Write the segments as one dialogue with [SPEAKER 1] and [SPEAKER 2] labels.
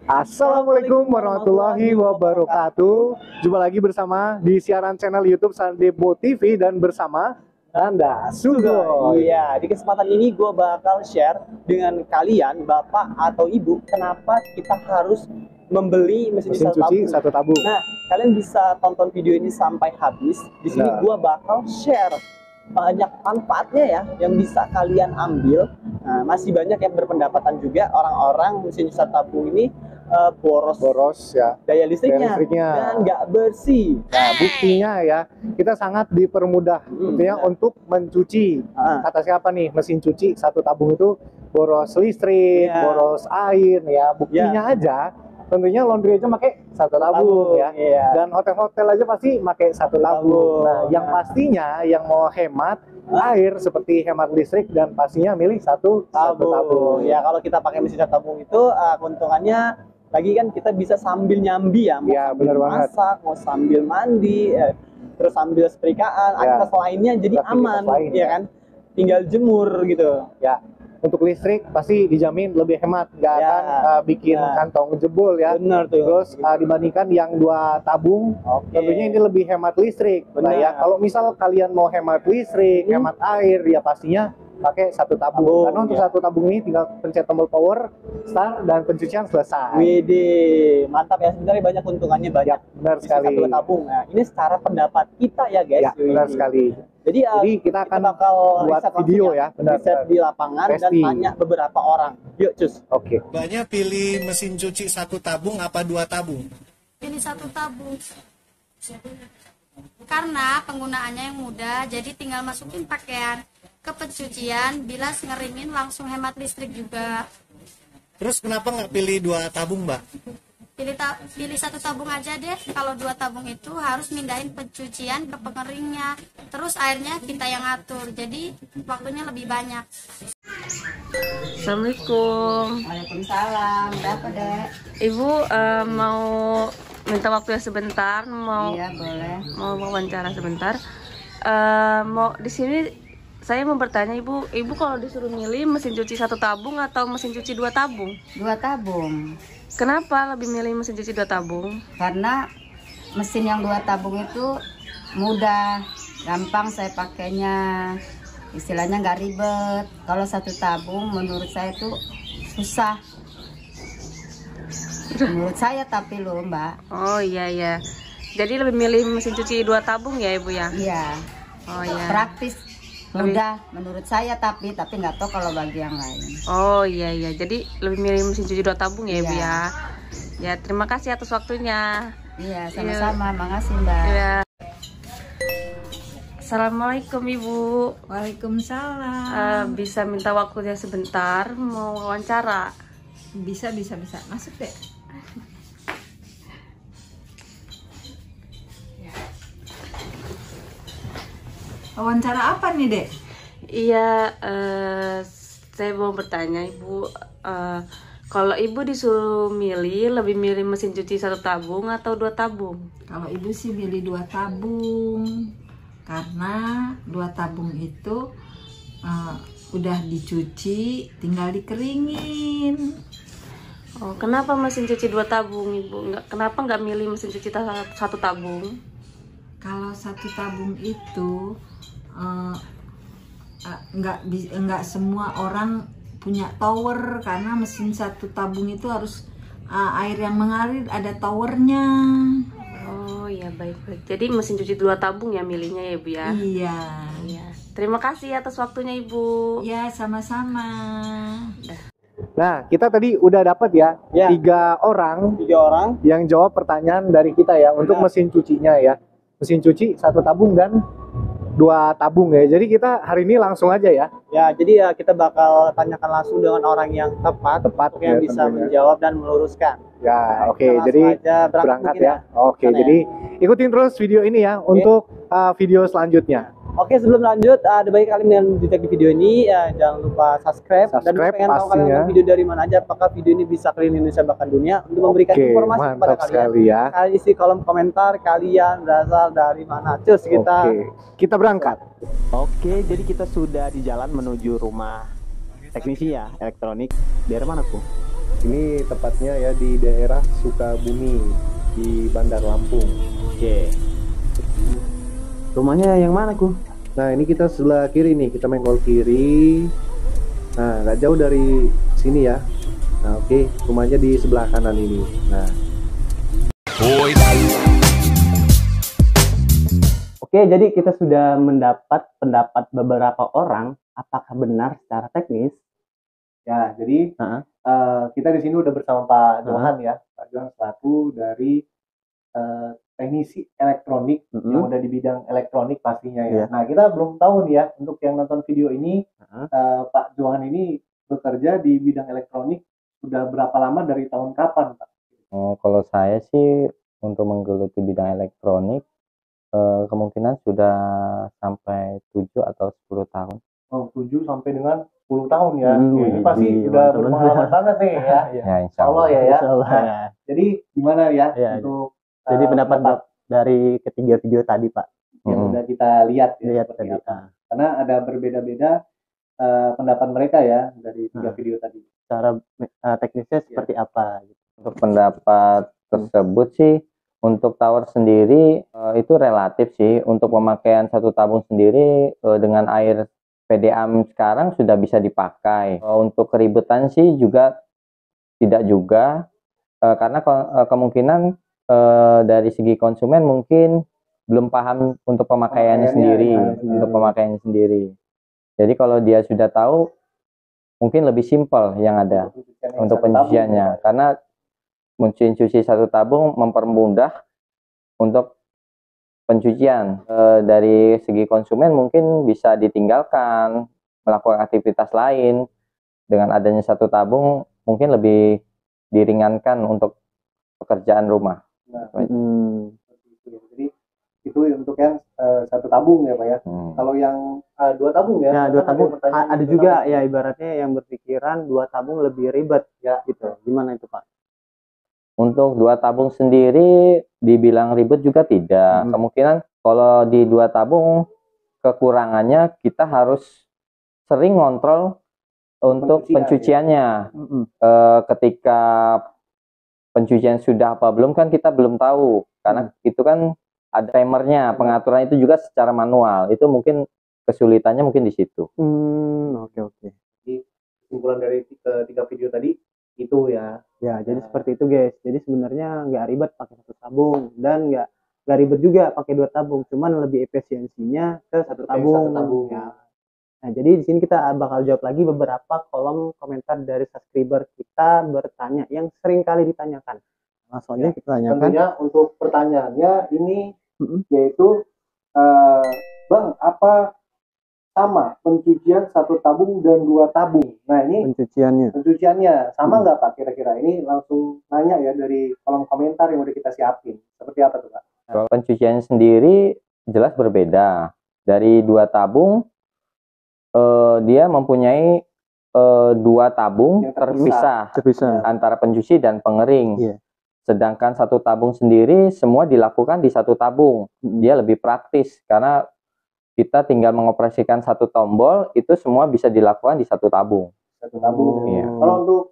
[SPEAKER 1] Assalamualaikum warahmatullahi wabarakatuh. Jumpa lagi bersama di siaran channel YouTube Sandebo TV dan bersama Nanda Sugo.
[SPEAKER 2] Iya, di kesempatan ini gue bakal share dengan kalian, bapak atau ibu, kenapa kita harus membeli mesin cuci
[SPEAKER 1] satu tabung.
[SPEAKER 2] Nah, kalian bisa tonton video ini sampai habis. Di sini gue bakal share banyak manfaatnya ya yang bisa kalian ambil. Nah, masih banyak yang berpendapatan juga orang-orang mesin cuci satu tabung ini boros
[SPEAKER 1] ya
[SPEAKER 2] daya listriknya dan nggak bersih.
[SPEAKER 1] Nah, buktinya ya kita sangat dipermudah untuk mencuci. Kata siapa nih, mesin cuci satu tabung itu boros listrik, boros air ya. Buktinya aja tentunya laundry aja pakai satu tabung ya. Dan hotel-hotel aja pasti pakai satu tabung. Nah, yang pastinya yang mau hemat air seperti hemat listrik dan pastinya milih satu tabung.
[SPEAKER 2] Ya, kalau kita pakai mesin satu tabung itu keuntungannya lagi kan kita bisa sambil nyambi ya, mau sambil masak, mau sambil mandi, terus sambil setrikaan, aktivitas lainnya jadi aman, ya kan? Tinggal jemur gitu.
[SPEAKER 1] Ya, untuk listrik pasti dijamin lebih hemat, nggak akan bikin kantong jebol ya.
[SPEAKER 2] Bener tuh.
[SPEAKER 1] Terus dibandingkan yang dua tabung, tentunya ini lebih hemat listrik. Nah ya, kalau misal kalian mau hemat listrik, hemat air, ya pastinya pakai satu tabung. Karena untuk satu tabung ini tinggal pencet tombol power, start, dan pencucian selesai.
[SPEAKER 2] Widih, mantap ya, sebenarnya banyak keuntungannya, banyak.
[SPEAKER 1] Benar sekali.
[SPEAKER 2] Satu tabung. Nah, ini secara pendapat kita ya guys.
[SPEAKER 1] Ya, benar sekali.
[SPEAKER 2] Jadi
[SPEAKER 1] kita akan
[SPEAKER 2] bakal
[SPEAKER 1] buat video ya,
[SPEAKER 2] riset di lapangan dan tanya beberapa orang. Yuk cus.
[SPEAKER 1] Oke.
[SPEAKER 3] Banyak pilih mesin cuci satu tabung apa dua tabung?
[SPEAKER 4] Pilih satu tabung. Karena penggunaannya yang mudah, jadi tinggal masukin pakaian ke pencucian, bilas ngeringin, langsung hemat listrik juga.
[SPEAKER 3] Terus kenapa nggak pilih dua tabung, Mbak?
[SPEAKER 4] Pilih satu tabung aja deh. Kalau dua tabung itu harus mindahin pencucian ke pengeringnya, terus airnya kita yang atur, jadi waktunya lebih banyak.
[SPEAKER 5] Assalamualaikum.
[SPEAKER 6] Waalaikumsalam. Berapa dek?
[SPEAKER 5] Ibu mau minta waktu ya sebentar,
[SPEAKER 6] Iya boleh.
[SPEAKER 5] Mau wawancara sebentar. Mau di sini saya mau bertanya ibu kalau disuruh milih mesin cuci satu tabung atau mesin cuci dua tabung?
[SPEAKER 6] Dua tabung.
[SPEAKER 5] Kenapa lebih milih mesin cuci dua tabung?
[SPEAKER 6] Karena mesin yang dua tabung itu mudah, gampang saya pakainya. Istilahnya nggak ribet. Kalau satu tabung menurut saya itu susah. Menurut saya tapi loh mbak.
[SPEAKER 5] Oh iya ya. Jadi lebih milih mesin cuci dua tabung ya ibu ya?
[SPEAKER 6] Iya.
[SPEAKER 5] Oh iya.
[SPEAKER 6] Praktis, mudah menurut saya tapi nggak tahu kalau bagi yang lain.
[SPEAKER 5] Oh iya iya. Jadi lebih milih mesin cuci dua tabung ya ibu ya? Ya terima kasih atas waktunya.
[SPEAKER 6] Iya sama-sama. Makasih mbak.
[SPEAKER 5] Ya. Assalamualaikum ibu.
[SPEAKER 7] Waalaikumsalam.
[SPEAKER 5] Bisa minta waktunya sebentar, mau wawancara?
[SPEAKER 7] Bisa masuk deh. Wawancara apa nih dek?
[SPEAKER 5] Iya, saya mau bertanya ibu, kalau ibu disuruh milih, lebih milih mesin cuci satu tabung atau dua tabung?
[SPEAKER 7] Kalau ibu sih milih dua tabung, karena dua tabung itu udah dicuci, tinggal dikeringin.
[SPEAKER 5] Oh, kenapa mesin cuci dua tabung ibu? Kenapa nggak milih mesin cuci satu tabung?
[SPEAKER 7] Kalau satu tabung itu nggak semua orang punya tower, karena mesin satu tabung itu harus air yang mengalir ada towernya.
[SPEAKER 5] Oh ya baik. Jadi mesin cuci dua tabung ya milihnya ya bu ya?
[SPEAKER 7] Iya.
[SPEAKER 5] Terima kasih atas waktunya ibu.
[SPEAKER 7] Ya sama-sama.
[SPEAKER 1] Nah, kita tadi udah dapat ya, tiga orang yang jawab pertanyaan dari kita ya untuk mesin cucinya ya. Mesin cuci satu tabung dan dua tabung ya. Jadi kita hari ini langsung aja ya.
[SPEAKER 2] Ya, jadi ya kita bakal tanyakan langsung dengan orang yang tepat yang bisa menjawab dan meluruskan.
[SPEAKER 1] Ya, oke. Jadi berangkat ya. Oke, jadi ikutin terus video ini ya untuk video selanjutnya.
[SPEAKER 2] Oke, sebelum lanjut, ada banyak kalian yang jejak di video ini, ya, jangan lupa subscribe. Dan pengen tahu kalian nonton video dari mana aja, apakah video ini bisa keliling Indonesia bahkan dunia, untuk memberikan informasi kepada kalian.
[SPEAKER 1] Ya.
[SPEAKER 2] Kalian isi kolom komentar kalian berasal dari mana. Cus,
[SPEAKER 1] kita berangkat.
[SPEAKER 2] Oke, jadi kita sudah di jalan menuju rumah teknisi ya, elektronik. Daerah mana, Ku?
[SPEAKER 1] Ini tepatnya ya di daerah Sukabumi di Bandar Lampung.
[SPEAKER 2] Oke. Rumahnya yang mana, Ku?
[SPEAKER 1] Nah, ini kita sebelah kiri nih, kita menggol kiri. Nah, nggak jauh dari sini ya. Nah, oke, rumahnya di sebelah kanan ini. Nah,
[SPEAKER 2] oke, jadi kita sudah mendapat pendapat beberapa orang. Apakah benar secara teknis?
[SPEAKER 1] ya, jadi kita di sini udah bersama Pak Johan ya. Pak Johan selaku dari teknisi elektronik yang udah di bidang elektronik pastinya ya. Nah, kita belum tahu nih ya, untuk yang nonton video ini, Pak Johan ini bekerja di bidang elektronik sudah berapa lama, dari tahun kapan, Pak?
[SPEAKER 8] Oh, kalau saya sih untuk menggeluti bidang elektronik kemungkinan sudah sampai 7 atau 10 tahun.
[SPEAKER 1] Oh, 7 sampai dengan 10 tahun ya. Ini pasti udah berpengalaman banget nih ya.
[SPEAKER 8] Ya,
[SPEAKER 1] Insya Allah ya.
[SPEAKER 2] Insya Allah, ya.
[SPEAKER 1] Jadi gimana ya,
[SPEAKER 2] untuk jadi pendapat dari ketiga video tadi, Pak,
[SPEAKER 1] yang udah kita lihat ya,
[SPEAKER 2] tadi.
[SPEAKER 1] Karena ada berbeda-beda pendapat mereka ya dari tiga video tadi.
[SPEAKER 2] Cara teknisnya seperti apa?
[SPEAKER 8] Untuk pendapat tersebut sih, untuk tower sendiri itu relatif sih. Untuk pemakaian satu tabung sendiri dengan air PDAM sekarang sudah bisa dipakai. Untuk keribetan sih juga tidak juga, karena kemungkinan dari segi konsumen mungkin belum paham untuk pemakaiannya sendiri, untuk pemakaiannya sendiri. Jadi kalau dia sudah tahu, mungkin lebih simpel yang ada untuk pencuciannya, karena mencuci satu tabung mempermudah untuk pencucian. Dari segi konsumen mungkin bisa ditinggalkan melakukan aktivitas lain, dengan adanya satu tabung mungkin lebih diringankan untuk pekerjaan rumah.
[SPEAKER 1] Nah, jadi itu untuk yang satu tabung ya, Pak ya. Kalau yang dua tabung ya.
[SPEAKER 2] Nah, dua tabung ada juga ya, ibaratnya yang berpikiran dua tabung lebih ribet ya gitu. Gimana itu, Pak?
[SPEAKER 8] Untuk dua tabung sendiri dibilang ribet juga tidak. Kemungkinan kalau di dua tabung kekurangannya kita harus sering ngontrol untuk pencuciannya. Ketika pencucian sudah apa belum kan kita belum tahu, karena itu kan ada timernya, pengaturan itu juga secara manual. Itu mungkin kesulitannya mungkin di situ.
[SPEAKER 2] Oke.
[SPEAKER 1] Jadi kesimpulan dari tiga video tadi itu ya.
[SPEAKER 2] Ya, jadi seperti itu, guys. Jadi sebenarnya nggak ribet pakai satu tabung, dan nggak ribet juga pakai dua tabung. Cuman lebih efisiensinya ke satu tabung. Ya. Nah, jadi di sini kita bakal jawab lagi beberapa kolom komentar dari subscriber kita bertanya yang sering kali ditanyakan. Langsung aja kita tanyakan.
[SPEAKER 1] Tentunya untuk pertanyaannya ini yaitu Bang, apa sama pencucian satu tabung dan dua tabung? Nah, ini pencuciannya sama nggak, Pak, kira-kira? Ini langsung nanya ya dari kolom komentar yang udah kita siapin. Seperti apa tuh, Pak?
[SPEAKER 8] Kalau pencucian sendiri jelas berbeda. Dari dua tabung dia mempunyai dua tabung yang terpisah antara pencuci dan pengering. Sedangkan satu tabung sendiri semua dilakukan di satu tabung. Dia lebih praktis karena kita tinggal mengoperasikan satu tombol, itu semua bisa dilakukan di satu tabung.
[SPEAKER 1] Satu tabung. Kalau untuk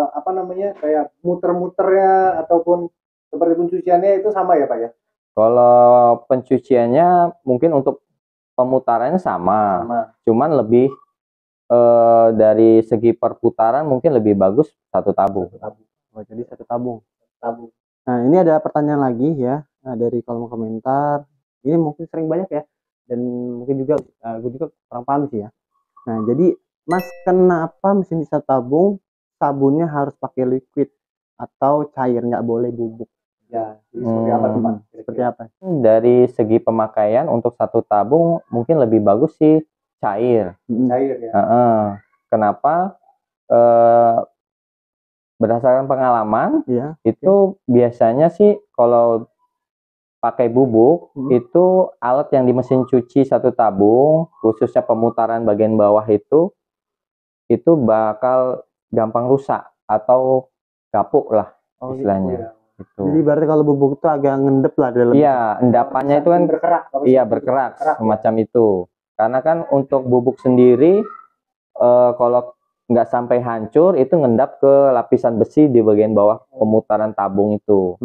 [SPEAKER 1] apa namanya, kayak muter-muternya ataupun seperti pencuciannya itu sama ya, Pak ya?
[SPEAKER 8] Kalau pencuciannya mungkin untuk pemutarannya sama. Cuman lebih dari segi perputaran mungkin lebih bagus satu tabung.
[SPEAKER 2] Oh, jadi satu tabung. Nah, ini ada pertanyaan lagi ya, dari kolom komentar. Ini mungkin sering banyak ya, dan mungkin juga gue juga kurang paham sih ya. Nah, jadi Mas, kenapa mesin satu tabung sabunnya harus pakai liquid atau cair, nggak boleh bubuk?
[SPEAKER 1] Ya, jadi seperti apa tuh, Pak?
[SPEAKER 2] Seperti apa?
[SPEAKER 8] Dari segi pemakaian untuk satu tabung mungkin lebih bagus sih cair.
[SPEAKER 1] Cair ya.
[SPEAKER 8] Kenapa? Berdasarkan pengalaman, itu biasanya sih kalau pakai bubuk, itu alat yang di mesin cuci satu tabung, khususnya pemutaran bagian bawah itu bakal gampang rusak atau kapuk lah istilahnya. Gitu.
[SPEAKER 2] Jadi berarti kalau bubuk itu agak ngendep lah dalam.
[SPEAKER 8] Iya, endapannya itu kan
[SPEAKER 1] berkerak.
[SPEAKER 8] Iya, berkerak semacam itu. Karena kan untuk bubuk sendiri kalau nggak sampai hancur itu ngendap ke lapisan besi di bagian bawah pemutaran tabung itu.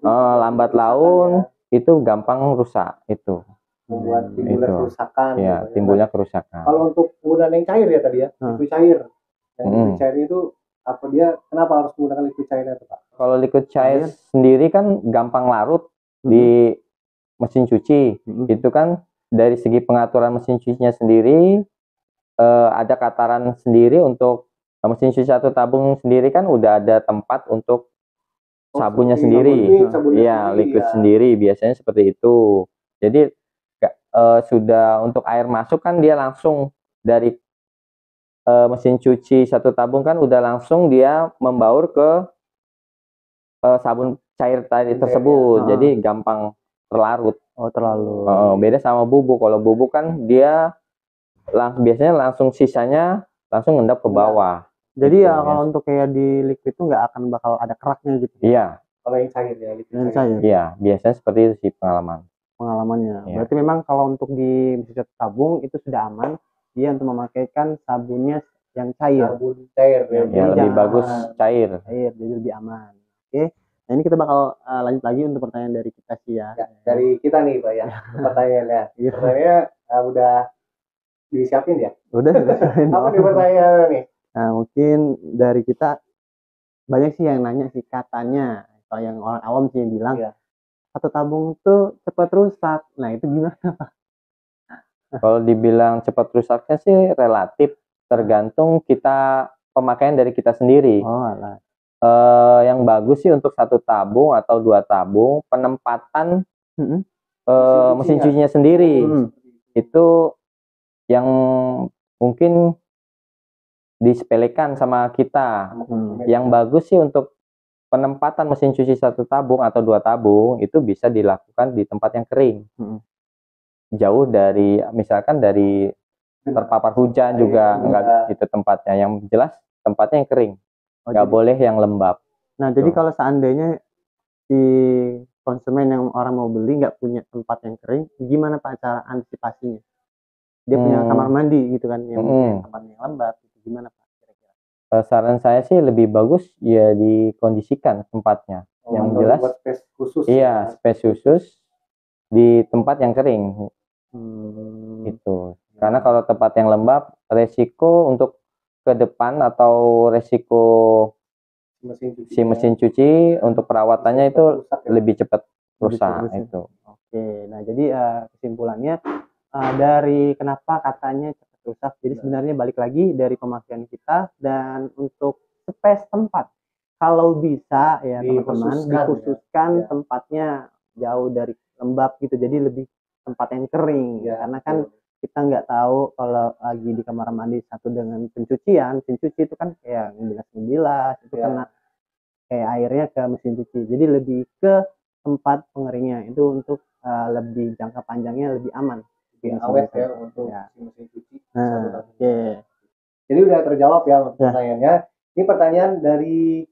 [SPEAKER 8] Lambat laun itu gampang rusak itu.
[SPEAKER 1] Membuat timbulnya kerusakan.
[SPEAKER 8] Iya, timbulnya kerusakan.
[SPEAKER 1] Kalau untuk penggunaan yang cair ya tadi ya, liquid cair. Yang liquid cair itu apa dia? Kenapa harus menggunakan liquid cairnya itu, Pak?
[SPEAKER 8] Kalau liquid cair sendiri kan gampang larut di mesin cuci. Itu kan dari segi pengaturan mesin cucinya sendiri ada kataran sendiri untuk mesin cuci satu tabung sendiri kan udah ada tempat untuk sabunnya sendiri. Iya, liquid sendiri biasanya seperti itu. Jadi sudah untuk air masuk kan dia langsung dari mesin cuci satu tabung kan udah langsung dia membaur ke sabun cair tadi tersebut. Jadi gampang terlarut. Beda sama bubuk. Kalau bubuk kan dia biasanya langsung sisanya langsung ngendap ke bawah.
[SPEAKER 2] Jadi ya kalau untuk kayak di liquid itu nggak akan bakal ada keraknya gitu.
[SPEAKER 8] Iya.
[SPEAKER 1] Kalau yang cair ya, liquid
[SPEAKER 2] cair.
[SPEAKER 8] Iya, biasanya seperti itu sih pengalamannya.
[SPEAKER 2] Berarti memang kalau untuk di mesin cuci tabung itu sudah aman. Dia untuk memakaikan sabunnya yang cair.
[SPEAKER 1] Sabun cair
[SPEAKER 8] ya lebih bagus cair.
[SPEAKER 2] Jadi lebih aman. Oke. Nah ini kita bakal lanjut lagi untuk pertanyaan dari kita sih ya.
[SPEAKER 1] Dari kita nih Pak ya, pertanyaannya. Pertanyaannya udah disiapin ya?
[SPEAKER 2] Udah siapin.
[SPEAKER 1] Apa nih pertanyaannya nih?
[SPEAKER 2] Nah mungkin dari kita banyak sih yang nanya sih katanya, atau yang orang awam sih yang bilang satu tabung itu cepat rusak. Nah itu gimana Pak?
[SPEAKER 8] Kalau dibilang cepat rusaknya sih relatif, tergantung kita pemakaian dari kita sendiri. Yang bagus sih untuk satu tabung atau dua tabung penempatan mesin cucinya sendiri itu yang mungkin disepelekan sama kita. Yang bagus sih untuk penempatan mesin cuci satu tabung atau dua tabung itu bisa dilakukan di tempat yang kering. Jauh dari misalkan dari terpapar hujan juga enggak itu tempatnya. Yang jelas tempatnya yang kering. Nggak boleh yang lembab.
[SPEAKER 2] Nah, jadi kalau seandainya si konsumen yang orang mau beli nggak punya tempat yang kering, gimana Pak cara antisipasinya? Dia punya kamar mandi gitu kan, yang tempatnya yang lembab, gitu. Gimana Pak kira-kira?
[SPEAKER 8] Saran saya sih lebih bagus ya dikondisikan tempatnya. Yang jelas,
[SPEAKER 1] space khusus.
[SPEAKER 8] Iya, space khusus di tempat yang kering. Itu. Karena kalau tempat yang lembab, resiko untuk ke depan atau resiko si mesin cuci untuk perawatannya itu lebih cepat rusak itu.
[SPEAKER 2] Oke, nah jadi kesimpulannya dari kenapa katanya cepat rusak. Jadi sebenarnya balik lagi dari pemakaian kita dan untuk space tempat. Kalau bisa ya teman-teman dikhususkan tempatnya jauh dari lembab gitu. Jadi lebih tempat yang kering karena kan kita nggak tahu kalau lagi di kamar mandi satu dengan pencucian, mesin cuci itu kan kayak ngebilas itu kena kayak airnya ke mesin cuci. Jadi lebih ke tempat pengeringnya itu untuk lebih jangka panjangnya lebih aman.
[SPEAKER 1] Lebih awet ya untuk mesin cuci.
[SPEAKER 2] Jadi
[SPEAKER 1] udah terjawab ya pertanyaannya. Ini pertanyaan dari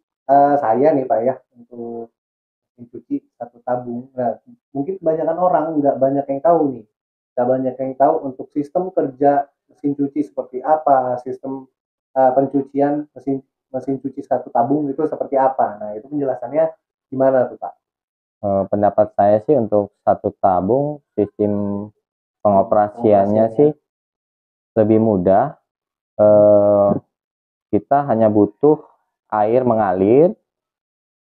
[SPEAKER 1] saya nih Pak ya untuk mesin cuci satu tabung. Nah, mungkin kebanyakan orang nggak banyak yang tahu nih. Banyak yang tahu untuk sistem kerja mesin cuci seperti apa, sistem pencucian mesin cuci satu tabung itu seperti apa. Nah, itu penjelasannya gimana tuh Pak?
[SPEAKER 8] Pendapat saya sih untuk satu tabung sistem pengoperasiannya sih lebih mudah. Kita hanya butuh air mengalir,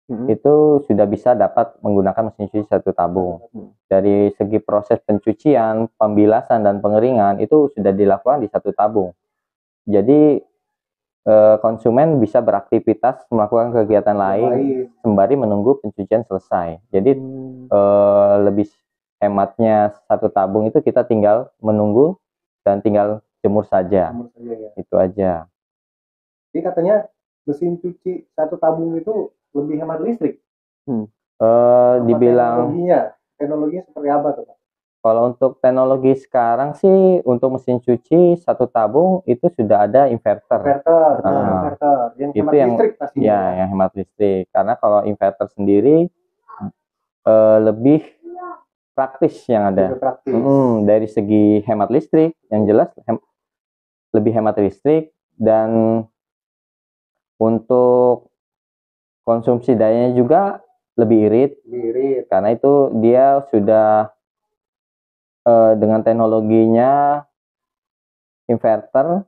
[SPEAKER 8] itu sudah bisa dapat menggunakan mesin cuci satu tabung. Dari segi proses pencucian, pembilasan, dan pengeringan itu sudah dilakukan di satu tabung. Jadi konsumen bisa beraktivitas melakukan kegiatan lain sembari menunggu pencucian selesai. Jadi lebih hematnya satu tabung itu kita tinggal menunggu dan tinggal jemur saja. Itu aja.
[SPEAKER 1] Jadi katanya mesin cuci satu tabung itu lebih hemat listrik.
[SPEAKER 8] Dibilang
[SPEAKER 1] teknologinya seperti apa tuh Pak?
[SPEAKER 8] Kalau untuk teknologi sekarang sih untuk mesin cuci satu tabung itu sudah ada inverter.
[SPEAKER 1] Inverter yang
[SPEAKER 8] Itu
[SPEAKER 1] hemat
[SPEAKER 8] yang
[SPEAKER 1] listrik pastinya.
[SPEAKER 8] ya yang hemat listrik. Karena kalau inverter sendiri lebih praktis yang ada.
[SPEAKER 1] Lebih praktis.
[SPEAKER 8] Dari segi hemat listrik yang jelas lebih hemat listrik, dan untuk konsumsi dayanya juga lebih irit. Karena itu dia sudah dengan teknologinya inverter,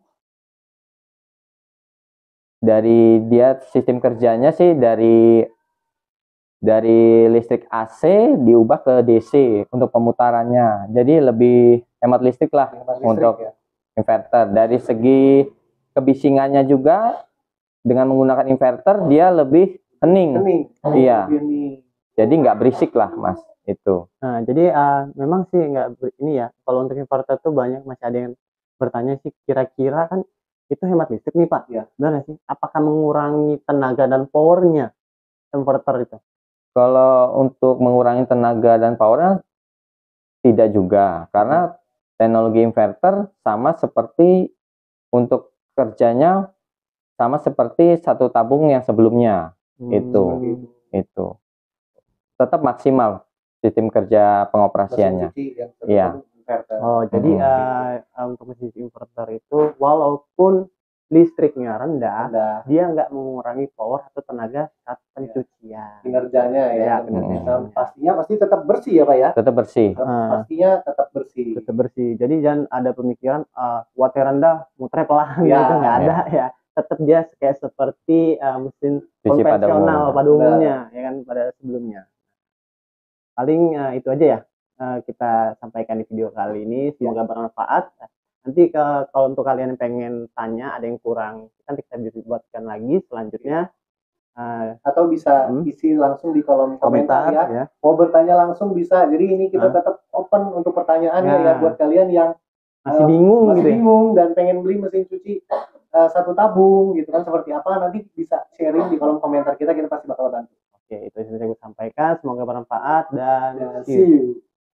[SPEAKER 8] dari dia sistem kerjanya sih dari listrik AC diubah ke DC untuk pemutarannya, jadi lebih hemat listrik lah untuk inverter. Dari segi kebisingannya juga dengan menggunakan inverter dia lebih hening. Iya, jadi nggak berisik lah Mas itu.
[SPEAKER 2] Nah, jadi memang sih ini ya, kalau untuk inverter tuh banyak masih ada yang bertanya sih, kira-kira kan itu hemat listrik nih Pak, ya benar nggak sih? Apakah mengurangi tenaga dan powernya inverter itu?
[SPEAKER 8] Kalau untuk mengurangi tenaga dan powernya tidak juga, karena teknologi inverter sama seperti untuk kerjanya sama seperti satu tabung yang sebelumnya. Itu tetap maksimal sistem kerja pengoperasiannya. Iya.
[SPEAKER 2] Oh, jadi untuk mesin inverter itu walaupun listriknya rendah, dia nggak mengurangi power atau tenaga saat pencucian.
[SPEAKER 1] Kinerjanya ya. Pastinya pasti tetap bersih ya Pak ya.
[SPEAKER 8] Tetap bersih.
[SPEAKER 1] Pastinya tetap bersih.
[SPEAKER 2] Tetap bersih. Jadi jangan ada pemikiran wattnya rendah, muternya pelan gitu, nggak ada ya. Tetap dia kayak seperti mesin
[SPEAKER 8] Cuci
[SPEAKER 2] konvensional pada umumnya, ya kan, pada sebelumnya. Paling itu aja ya kita sampaikan di video kali ini. Semoga bermanfaat. Nanti kalau untuk kalian yang pengen tanya, ada yang kurang, nanti kita bisa buatkan lagi selanjutnya.
[SPEAKER 1] Atau bisa isi langsung di kolom komentar ya. Mau bertanya langsung bisa. Jadi ini kita tetap open untuk pertanyaannya ya buat kalian yang
[SPEAKER 2] masih bingung
[SPEAKER 1] dan pengen beli mesin cuci satu tabung gitu kan, seperti apa, nanti bisa sharing di kolom komentar kita pasti bakal bantu.
[SPEAKER 2] Oke, itu yang bisa saya sampaikan. Semoga bermanfaat dan
[SPEAKER 1] see you.